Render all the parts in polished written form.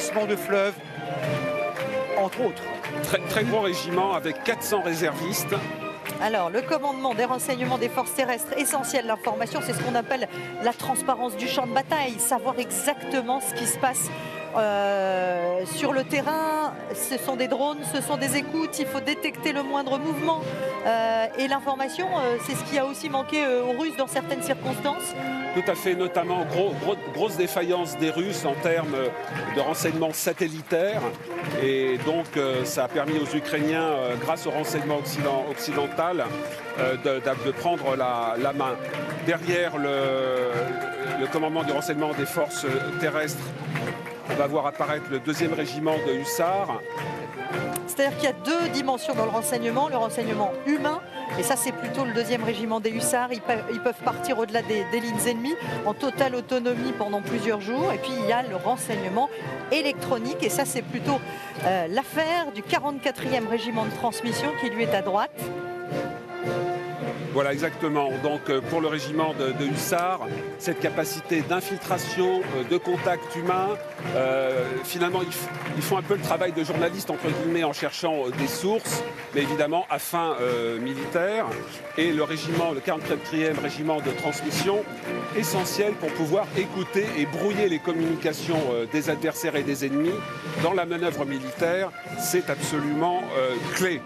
franchissement de fleuve, entre autres. Très gros régiment avec 400 réservistes. Alors, le commandement des renseignements des forces terrestres, essentiel l'information, c'est ce qu'on appelle la transparence du champ de bataille, savoir exactement ce qui se passe sur le terrain. Ce sont des drones, ce sont des écoutes, il faut détecter le moindre mouvement. Et l'information, c'est ce qui a aussi manqué aux Russes dans certaines circonstances. Tout à fait, notamment grosse défaillance des Russes en termes de renseignements satellitaires. Et donc ça a permis aux Ukrainiens, grâce au renseignement occidental, de prendre la main. Derrière le commandement du renseignement des forces terrestres, on va voir apparaître le 2e régiment de hussards. C'est-à-dire qu'il y a deux dimensions dans le renseignement humain, et ça c'est plutôt le 2e régiment des hussards. Ils peuvent partir au-delà des lignes ennemies en totale autonomie pendant plusieurs jours. Et puis il y a le renseignement électronique, et ça c'est plutôt l'affaire du 44e régiment de transmission qui lui est à droite. Voilà, exactement. Donc pour le régiment de hussards, cette capacité d'infiltration, de contact humain, finalement ils font un peu le travail de journaliste entre guillemets en cherchant des sources, mais évidemment à fin militaire. Et le régiment, le 44e régiment de transmission, essentiel pour pouvoir écouter et brouiller les communications des adversaires et des ennemis dans la manœuvre militaire, c'est absolument clé.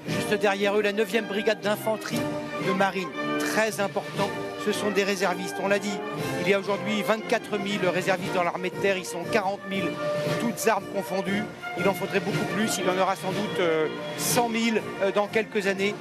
Juste derrière eux, la 9e brigade d'infanterie de marine, très important. Ce sont des réservistes, on l'a dit. Il y a aujourd'hui 24 000 réservistes dans l'armée de terre, ils sont 40 000, toutes armes confondues. Il en faudrait beaucoup plus, il y en aura sans doute 100 000 dans quelques années.